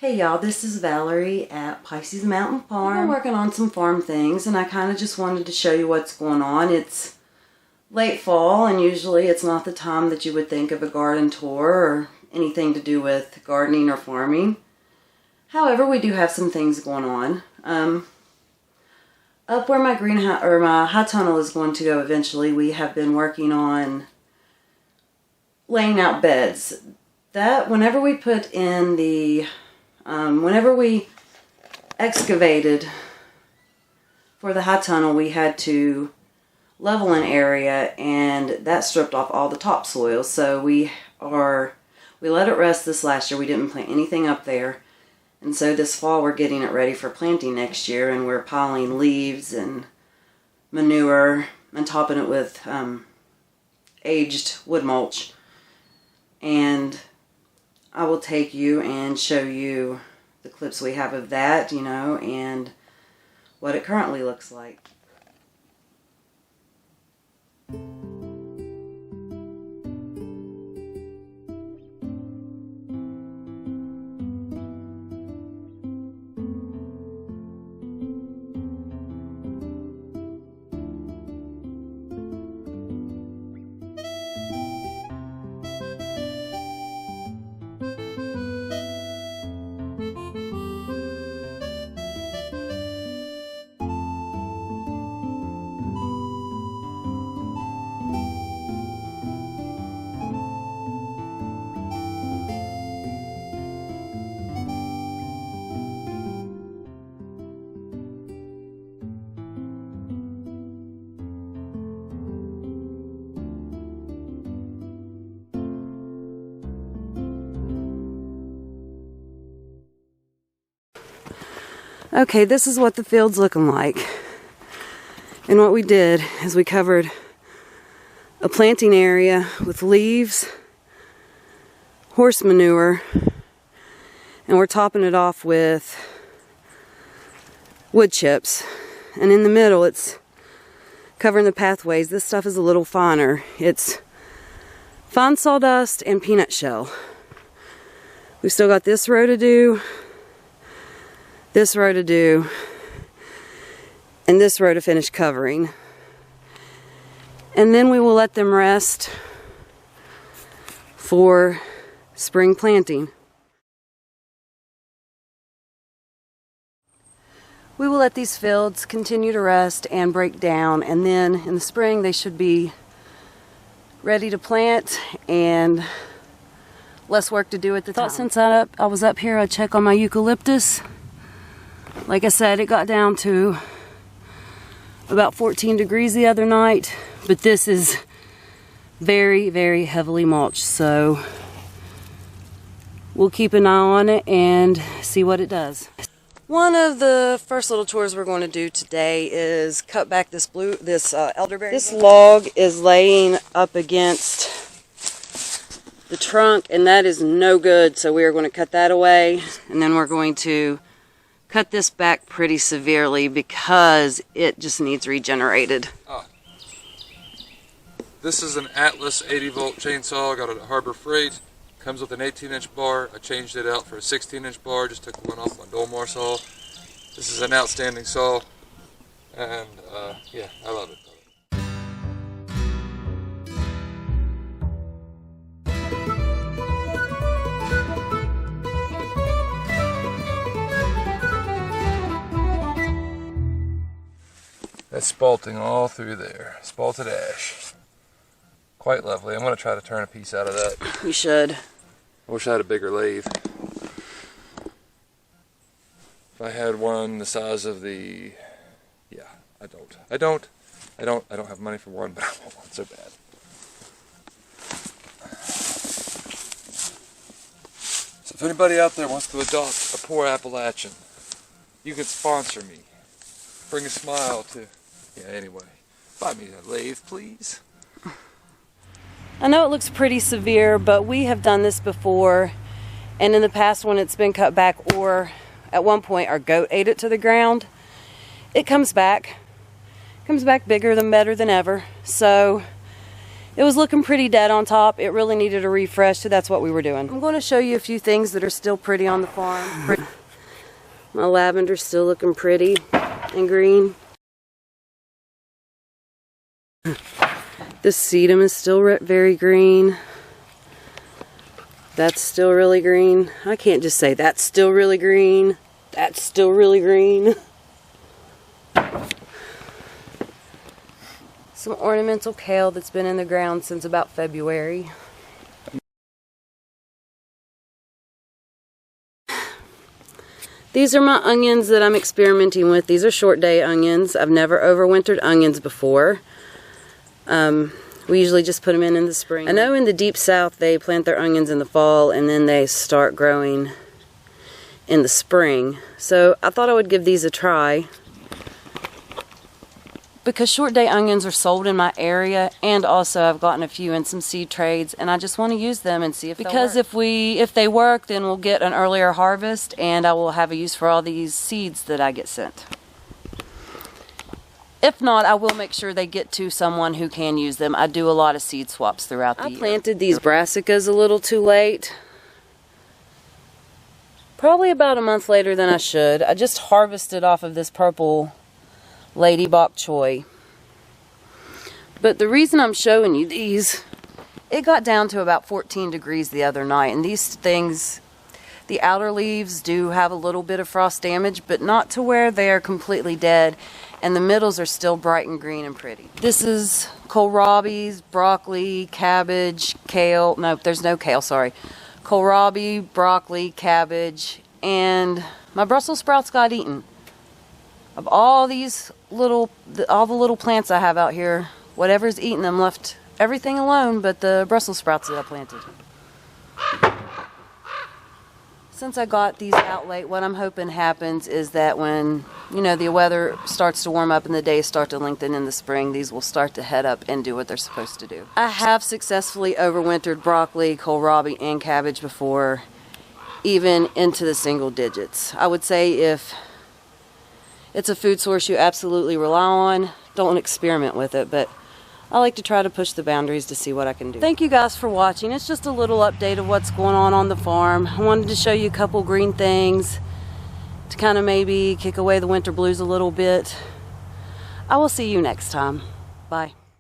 Hey y'all, this is Valerie at Pisces Mountain Farm. I'm working on some farm things and I kind of just wanted to show you what's going on. It's late fall and usually it's not the time that you would think of a garden tour or anything to do with gardening or farming. However, we do have some things going on. Up where my greenhouse or my high tunnel is going to go eventually, we have been working on laying out beds. That whenever we put in the whenever we excavated for the high tunnel, we had to level an area and that stripped off all the topsoil. So we let it rest this last year. We didn't plant anything up there. And so this fall we're getting it ready for planting next year, and we're piling leaves and manure and topping it with aged wood mulch. And I will take you and show you the clips we have of that, and what it currently looks like. Okay, this is what the field's looking like. And what we did is we covered a planting area with leaves, horse manure, and we're topping it off with wood chips. And in the middle, it's covering the pathways. This stuff is a little finer. It's fine sawdust and peanut shell. We've still got this row to do, this row to do, and this row to finish covering. And then we will let them rest for spring planting. We will let these fields continue to rest and break down, and then in the spring they should be ready to plant and less work to do at the time. Since I was up here, I'd check on my eucalyptus. Like I said, it got down to about 14 degrees the other night, but this is very, very heavily mulched, so we'll keep an eye on it and see what it does. One of the first little chores we're going to do today is cut back this elderberry. This log is laying up against the trunk, and that is no good, so we are going to cut that away, and then we're going to cut this back pretty severely because it just needs regenerated. This is an Atlas 80-volt chainsaw. I got it at Harbor Freight. Comes with an 18-inch bar. I changed it out for a 16-inch bar. Just took one off my Dolmar saw. This is an outstanding saw, and yeah, I love it. That's spalting all through there. Spalted ash. Quite lovely. I'm going to try to turn a piece out of that. You should. I wish I had a bigger lathe. If I had one the size of the... Yeah, I don't have money for one, but I want one so bad. So if anybody out there wants to adopt a poor Appalachian, you can sponsor me. Bring a smile to... Yeah, anyway, buy me a lathe, please. I know it looks pretty severe, but we have done this before, and in the past when it's been cut back, or at one point our goat ate it to the ground, it comes back bigger than better than ever. So It was looking pretty dead on top. It really needed a refresh, so that's what we were doing. I'm going to show you a few things that are still pretty on the farm. My lavender's still looking pretty and green. This sedum is still very green. That's still really green. I can't just say that's still really green. That's still really green. Some ornamental kale that's been in the ground since about February. These are my onions that I'm experimenting with. These are short day onions. I've never overwintered onions before. We usually just put them in the spring. I know in the deep south they plant their onions in the fall and then they start growing in the spring. So I thought I would give these a try. Because short day onions are sold in my area, and also I've gotten a few in some seed trades, and I just want to use them and see if they work. Because if they work, then we'll get an earlier harvest, and I will have a use for all these seeds that I get sent. If not, I will make sure they get to someone who can use them. I do a lot of seed swaps throughout the year. I planted these brassicas a little too late. Probably about a month later than I should. I just harvested off of this purple Lady Bok Choy. But the reason I'm showing you these, it got down to about 14 degrees the other night, and these things, the outer leaves do have a little bit of frost damage, but not to where they are completely dead, and the middles are still bright and green and pretty. This is kohlrabi, broccoli, cabbage, kale. No, there's no kale, sorry. Kohlrabi, broccoli, cabbage, and my Brussels sprouts got eaten. Of all these all the little plants I have out here, whatever's eating them left everything alone but the Brussels sprouts that I planted. Since I got these out late, what I'm hoping happens is that when, the weather starts to warm up and the days start to lengthen in the spring, these will start to head up and do what they're supposed to do. I have successfully overwintered broccoli, kohlrabi, and cabbage before, even into the single digits. I would say if it's a food source you absolutely rely on, don't experiment with it, but I like to try to push the boundaries to see what I can do. Thank you guys for watching. It's just a little update of what's going on the farm. I wanted to show you a couple green things to kind of maybe kick away the winter blues a little bit. I will see you next time. Bye.